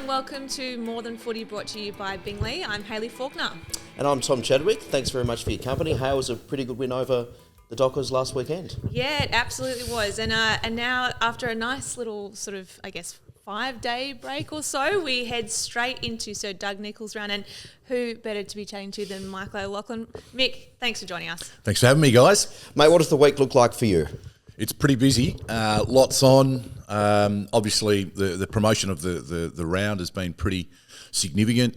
welcome to More Than Footy, brought to you by Bingley. I'm Hayley Faulkner. And I'm Tom Chadwick. Thanks very much for your company. How was a pretty good win over the Dockers last weekend? Yeah, it absolutely was. And now, after a nice little sort of, 5-day break or so, we head straight into Sir Doug Nicholls Round. And who better to be chatting to than Michael O'Loughlin? Mick, thanks for joining us. Thanks for having me, guys. Mate, what does the week look like for you? It's pretty busy. Lots on. Obviously, the promotion of the round has been pretty significant.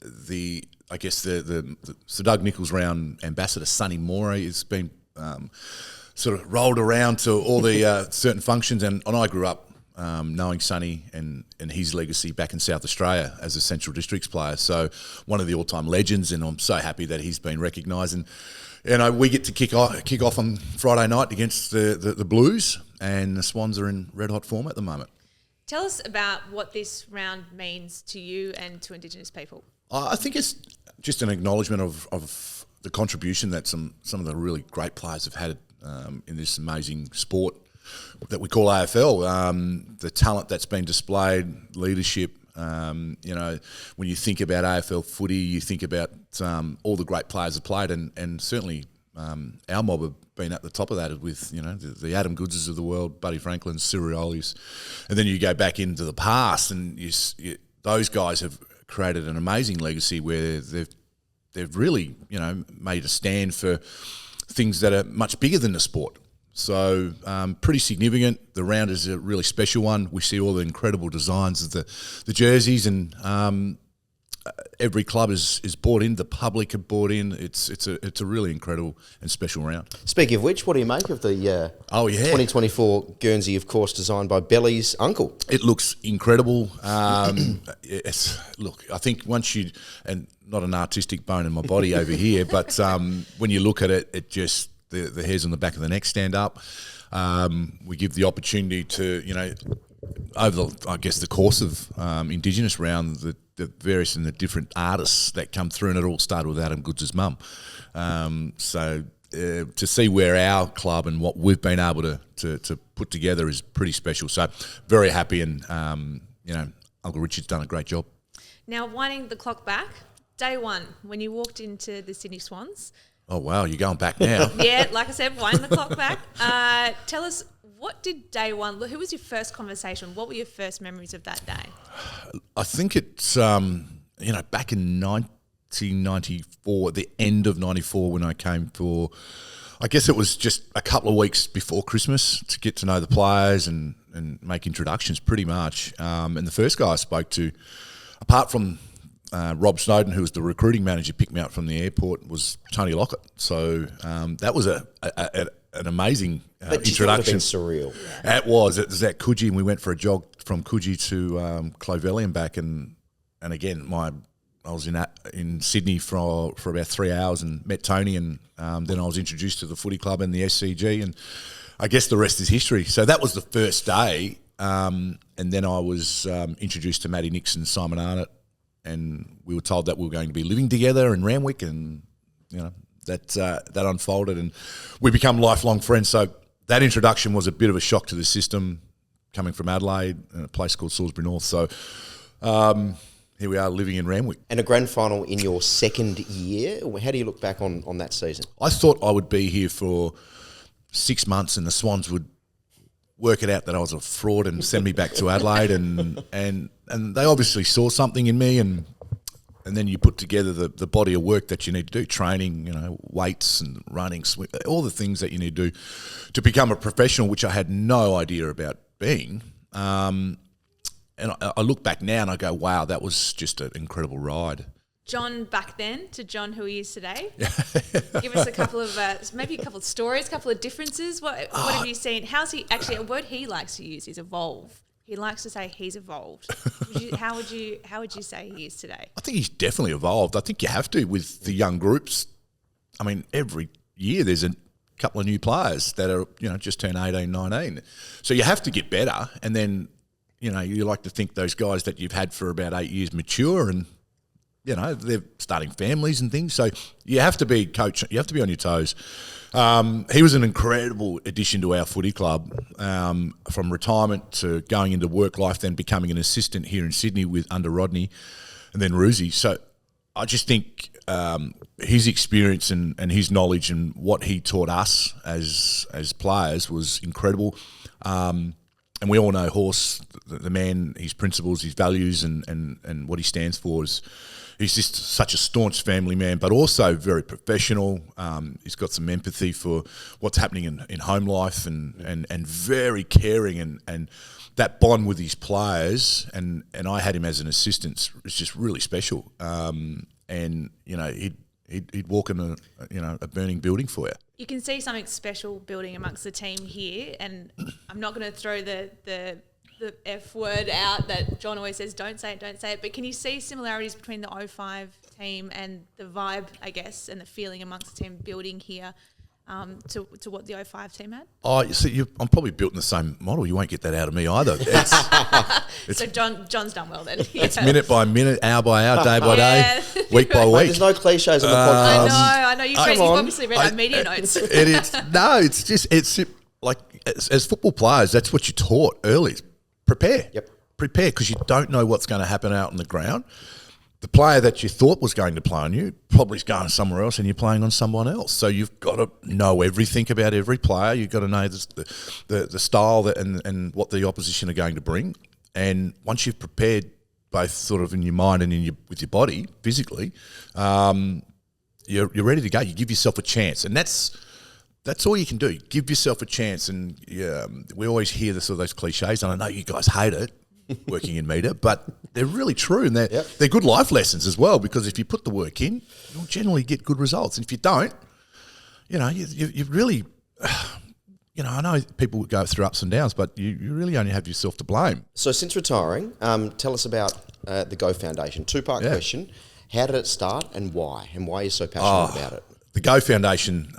The Sir Doug Nicholls Round ambassador Sonny Moore has been sort of rolled around to all the certain functions, and I grew up knowing Sonny and his legacy back in South Australia as a Central Districts player. So one of the all-time legends, and I'm so happy that he's been recognised. And we get to kick off on Friday night against the Blues, and the Swans are in red-hot form at the moment. Tell us about what this round means to you and to Indigenous people. I think it's just an acknowledgement of the contribution that some of the really great players have had in this amazing sport that we call AFL. The talent that's been displayed, leadership. When you think about AFL footy, you think about all the great players have played, and certainly our mob have been at the top of that with the Adam Goodses of the world, Buddy Franklin, Siriolis, and then you go back into the past, and those guys have created an amazing legacy where they've really made a stand for things that are much bigger than the sport. So pretty significant. The round is a really special one. We see all the incredible designs of the jerseys, and every club is bought in. The public have bought in. It's a really incredible and special round. Speaking of which, what do you make of the 2024 Guernsey, of course, designed by Belly's uncle? It looks incredible. I think once you, and not an artistic bone in my body over here, but when you look at it, it just the hairs on the back of the neck stand up. We give the opportunity to, over the course of Indigenous Round, the various and the different artists that come through, and it all started with Adam Goods' mum. To see where our club and what we've been able to put together is pretty special. So very happy, and Uncle Richard's done a great job. Now, winding the clock back, day one, when you walked into the Sydney Swans. Oh, wow, you're going back now. Yeah, like I said, wind the clock back. Tell us, what did day one, who was your first conversation? What were your first memories of that day? I think it's, back in 1994, at the end of 94, when I came for, I guess it was just a couple of weeks before Christmas to get to know the players and make introductions pretty much. And the first guy I spoke to, apart from Rob Snowden, who was the recruiting manager, picked me up from the airport, was Tony Lockett. So that was an amazing introduction. Surreal. Yeah. It was at Coogee, and we went for a jog from Coogee to Clovelly and back. And again, I was in Sydney for about 3 hours and met Tony, and then I was introduced to the footy club and the SCG, and I guess the rest is history. So that was the first day, and then I was introduced to Matty Nixon, Simon Arnott, and we were told that we were going to be living together in Randwick, and that unfolded, and we become lifelong friends. So that introduction was a bit of a shock to the system, coming from Adelaide and a place called Salisbury North. So here we are living in Randwick. And a grand final in your second year. How do you look back on that season? I thought I would be here for 6 months, and the Swans would work it out that I was a fraud and send me back to Adelaide, and they obviously saw something in me, and then you put together the body of work that you need to do, training, weights and running, all the things that you need to do to become a professional, which I had no idea about being. And I look back now and I go, wow, that was just an incredible ride. John back then to John who he is today. Give us a couple of maybe a couple of stories, a couple of differences. What have you seen? How's he actually? A word he likes to use is evolve. He likes to say he's evolved. How would you say he is today? I think he's definitely evolved. I think you have to with the young groups. I mean, every year there's a couple of new players that are just turned 18, 19. So you have to get better, and then you like to think those guys that you've had for about 8 years mature, and they're starting families and things. So you have to be coach. You have to be on your toes. He was an incredible addition to our footy club, from retirement to going into work life, then becoming an assistant here in Sydney under Rodney, and then Roosie. So I just think his experience and his knowledge and what he taught us as players was incredible. And we all know Horse, the man, his principles, his values, and what he stands for is. He's just such a staunch family man, but also very professional. He's got some empathy for what's happening in home life and very caring and that bond with his players. And I had him as an assistant. It's just really special. And he'd walk in a burning building for you. You can see something special building amongst the team here, and I'm not going to throw the F word out that John always says, don't say it. But can you see similarities between the 05 team and the vibe, I guess, and the feeling amongst the team building here to what the 05 team had? Oh, you see, I'm probably built in the same model. You won't get that out of me either. So John's done well then. It's minute by minute, hour by hour, day by day, week by week. There's no cliches on the podcast. I know. You've obviously read our media notes. It's like as football players, that's what you're taught early. Prepare. Yep. Prepare, because you don't know what's going to happen out on the ground. The player that you thought was going to play on you probably is going somewhere else and you're playing on someone else. So you've got to know everything about every player. You've got to know the style and what the opposition are going to bring. And once you've prepared both sort of in your mind and with your body, physically, you're ready to go. You give yourself a chance. And that's all you can do. Give yourself a chance. And we always hear those cliches, and I know you guys hate it, working in media, but they're really true, and they're good life lessons as well, because if you put the work in, you'll generally get good results. And if you don't, you really, I know people go through ups and downs, but you really only have yourself to blame. So since retiring, tell us about the Go Foundation. Two-part question. How did it start and why? And why are you so passionate about it? The Go Foundation,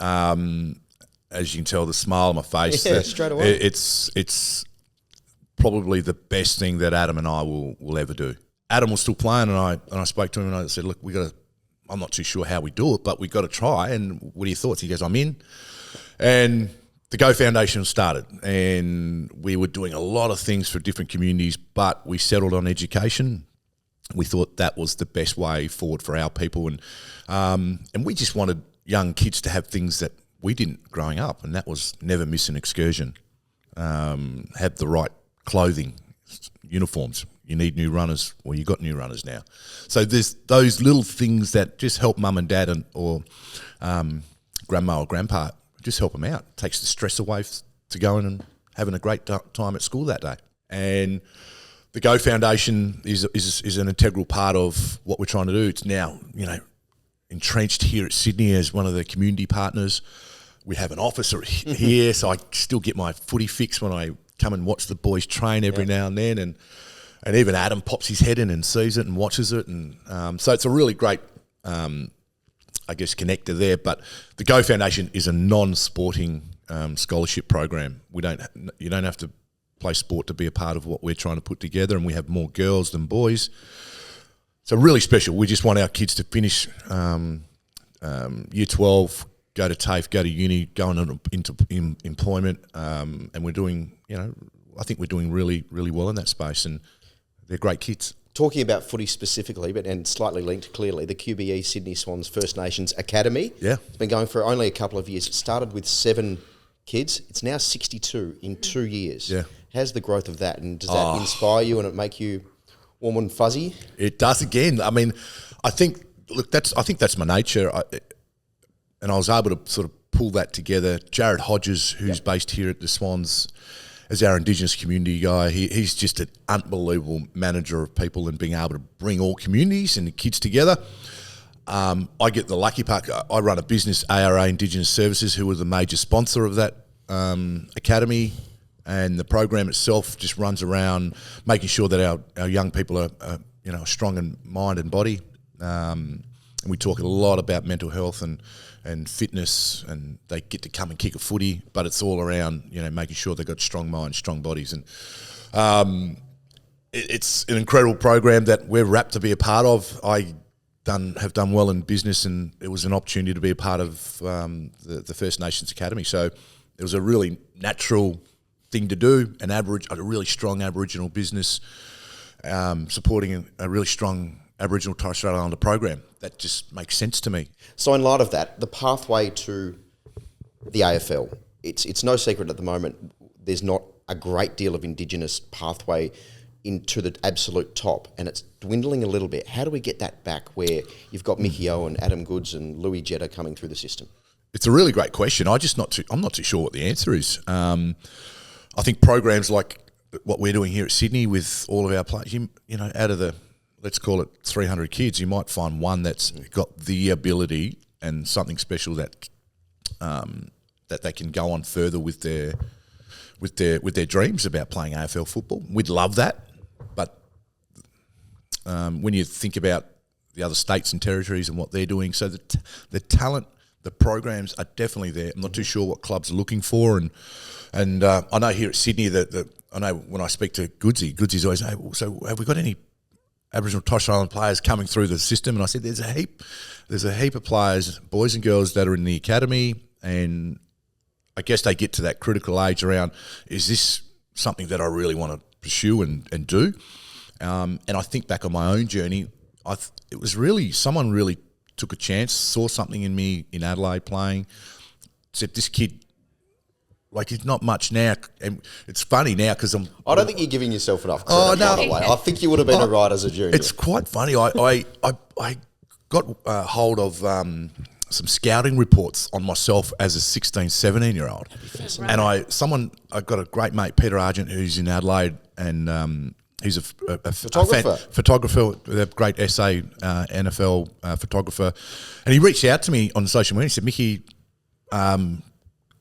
as you can tell, the smile on my face. Straight away. It's probably the best thing that Adam and I will ever do. Adam was still playing, and I spoke to him and I said, look, I'm not too sure how we do it, but we got to try. And what are your thoughts? He goes, I'm in. And the Go Foundation started, and we were doing a lot of things for different communities, but we settled on education. We thought that was the best way forward for our people, and we just wanted young kids to have things that we didn't growing up, and that was never miss an excursion, have the right clothing, uniforms. You need new runners, or you got new runners now. So there's those little things that just help mum and dad or grandma or grandpa, just help them out. It takes the stress away to going and having a great time at school that day. And the Go Foundation is an integral part of what we're trying to do. It's now, entrenched here at Sydney as one of the community partners. We have an officer here, so I still get my footy fix when I come and watch the boys train every now and then, and even Adam pops his head in and sees it and watches it, and so it's a really great, connector there. But the Go Foundation is a non-sporting scholarship program. You don't have to play sport to be a part of what we're trying to put together, and we have more girls than boys. So really special. We just want our kids to finish year 12, go to TAFE, go to uni, go into employment, and we're doing, I think we're doing really, really well in that space, and they're great kids. Talking about footy specifically, and slightly linked clearly, the QBE Sydney Swans First Nations Academy. Yeah. It's been going for only a couple of years. It started with 7 kids. It's now 62 in 2 years. Yeah. How's the growth of that, and does that inspire you and it make you warm and fuzzy? It does again. I mean, I think that's my nature. And I was able to sort of pull that together. Jared Hodges, who's based here at the Swans, as our Indigenous community guy, he's just an unbelievable manager of people and being able to bring all communities and the kids together. I get the lucky part. I run a business, ARA Indigenous Services, who are the major sponsor of that academy, and the program itself just runs around making sure that our young people are strong in mind and body. And we talk a lot about mental health and fitness, and they get to come and kick a footy, but it's all around, making sure they've got strong minds, strong bodies. And it's an incredible program that we're rapt to be a part of. I have done well in business, and it was an opportunity to be a part of the First Nations Academy. So it was a really natural thing to do, a really strong Aboriginal business supporting a really strong Aboriginal Torres Strait Islander program. That just makes sense to me. So in light of that, the pathway to the AFL, it's no secret at the moment there's not a great deal of Indigenous pathway into the absolute top, and it's dwindling a little bit. How do we get that back where you've got Micky O and Adam Goods and Louis Jetta coming through the system? It's a really great question. I'm not too sure what the answer is. I think programs like what we're doing here at Sydney with all of our players, you know, out of the, let's call it 300 kids, you might find one that's got the ability and something special that that they can go on further with their dreams about playing AFL football. We'd love that, but when you think about the other states and territories and what they're doing, so the talent, the programs are definitely there. I'm not too sure what clubs are looking for, and I know here at Sydney that I know when I speak to Goodsy's always, hey, so have we got any Aboriginal Torres Strait Islander players coming through the system? And I said, there's a heap of players, boys and girls, that are in the academy, and I guess they get to that critical age around, is this something that I really want to pursue and do? And I think back on my own journey, it was really, someone really took a chance, saw something in me in Adelaide playing, said, this kid, like, he's not much now. And it's funny now because I don't think you're giving yourself enough credit, by the way. I think you would have been a right as a junior. It's quite funny. I got hold of some scouting reports on myself as a 16, 17-year-old. And I got a great mate, Peter Argent, who's in Adelaide, and he's a photographer with a great essay, NFL photographer. And he reached out to me on social media. He said, Micky,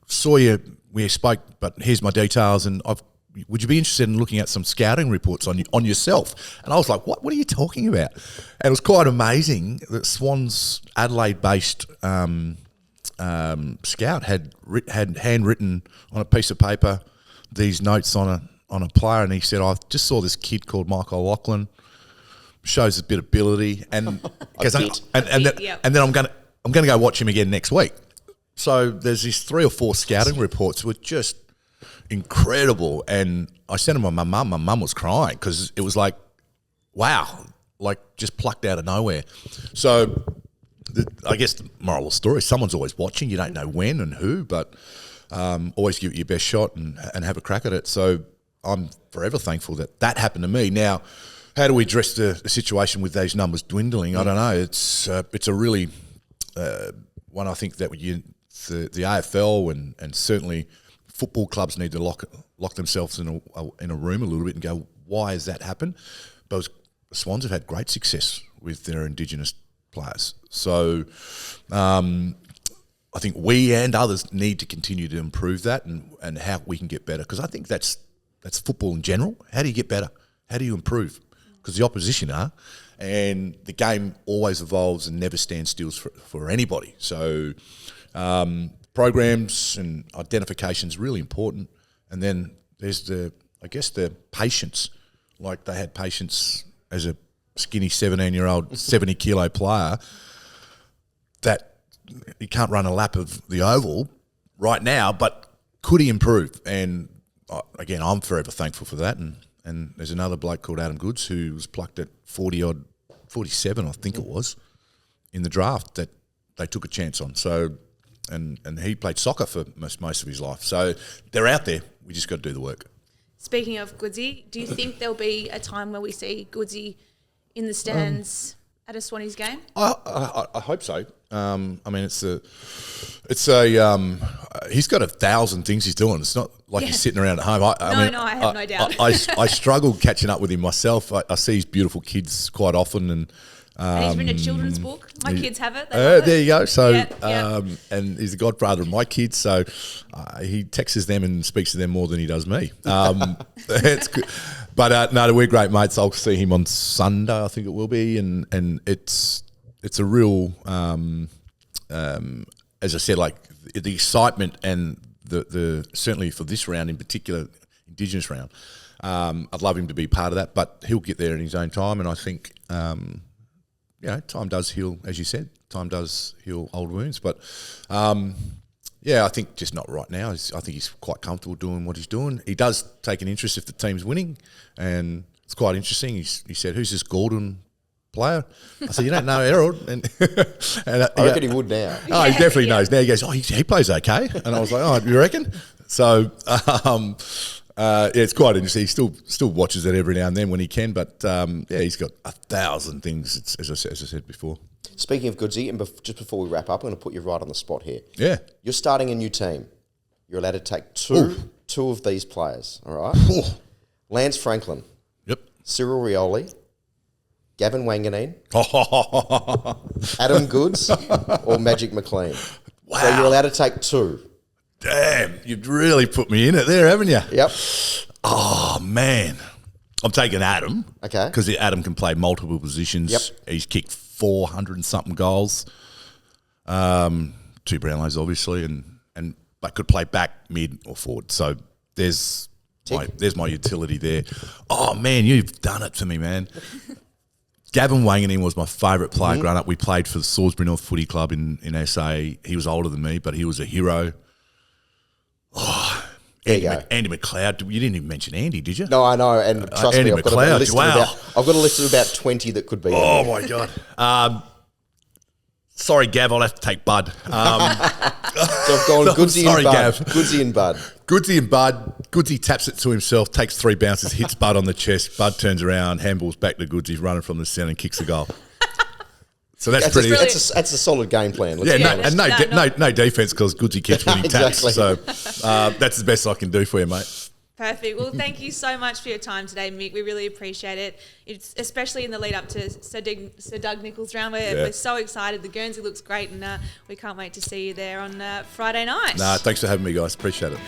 saw you, we spoke, but here's my details, and would you be interested in looking at some scouting reports on yourself? And I was like, what are you talking about? And it was quite amazing that Swans Adelaide-based scout had handwritten on a piece of paper these notes on a player, and he said, I just saw this kid called Michael Lachlan, shows a bit of ability, and then I'm going to go watch him again next week. So there's these 3 or 4 scouting reports were just incredible, and I sent them to my mum. My mum was crying because it was like, wow, like just plucked out of nowhere. So I guess the moral of the story, someone's always watching. You don't know when and who, but always give it your best shot and have a crack at it. So I'm forever thankful that happened to me. Now, how do we address the situation with those numbers dwindling? I don't know. It's a really one I think that the AFL and certainly football clubs need to lock themselves in a room a little bit and go, why has that happened? But the Swans have had great success with their Indigenous players. So I think we and others need to continue to improve that and how we can get better, because I think that's football in general. How do you get better? How do you improve? Because the opposition are, and the game always evolves and never stands still for anybody. So programs and identification is really important. And then there's the patience. Like they had patience as a skinny 17-year-old, 70-kilo player that he can't run a lap of the oval right now, but could he improve? And again, I'm forever thankful for that. And there's another bloke called Adam Goods who was plucked at 47, I think it was, in the draft that they took a chance on. So, and he played soccer for most of his life. So they're out there. We just got to do the work. Speaking of Goodsy, do you think there'll be a time where we see Goodsy in the stands at a Swannies game? I hope so. I mean, he's got 1,000 things he's doing. It's not like he's sitting around at home. I have no doubt. I struggle catching up with him myself. I see his beautiful kids quite often, and he's written a children's book. My kids have it. There you go. So, and he's the godfather of my kids. So he texts them and speaks to them more than he does me. It's good. But no, we're great mates. I'll see him on Sunday, I think it will be, and it's a real, as I said, like the excitement and the certainly for this round in particular, Indigenous round. I'd love him to be part of that, but he'll get there in his own time, and I think time does heal, as you said. Time does heal old wounds. But, I think just not right now. I think he's quite comfortable doing what he's doing. He does take an interest if the team's winning, and it's quite interesting. He said, "Who's this Gordon player?" I said, "You don't know Errol." And I reckon he would now. Oh, he definitely knows. Now he goes, "Oh, he plays okay." And I was like, "Oh, you reckon?" So, it's quite interesting. He still watches it every now and then when he can. But, he's got 1,000 things, as I said before. Speaking of Goodsy, and just before we wrap up, I'm going to put you right on the spot here. Yeah. You're starting a new team. You're allowed to take two of these players, all right? Lance Franklin. Yep. Cyril Rioli. Gavin Wanganeen. Adam Goods or Magic McLean. Wow. So you're allowed to take two. Damn, you've really put me in it there, haven't you? Yep. Oh, man. I'm taking Adam. Okay. Because Adam can play multiple positions. Yep. He's kicked 400 and something goals. 2 Brownlows, obviously, but could play back, mid, or forward. So there's my utility there. Oh, man, you've done it for me, man. Gavin Wanganeen was my favourite player growing up. We played for the Salisbury North Footy Club in SA. He was older than me, but he was a hero. Oh, Andy McLeod. You didn't even mention Andy, did you? No, I know, and trust Andy me, I've got a list of about 20 that could be. Oh my God. Sorry, Gav, I'll have to take Bud. So I've gone Goodsy and Bud. Gav. Goodsy and Bud. Goodsy and Bud. Goodsy taps it to himself, takes 3 bounces, hits Bud on the chest. Bud turns around, handballs back to Goodsy, running from the centre and kicks a goal. So that's pretty. That's a solid game plan. No defense because Goodsy kicks when he Exactly. taps. So that's the best I can do for you, mate. Perfect. Well, thank you so much for your time today, Mick. We really appreciate it. It's especially in the lead up to Sir Doug Nicholls Round. We're so excited. The Guernsey looks great, and we can't wait to see you there on Friday night. Thanks for having me, guys. Appreciate it.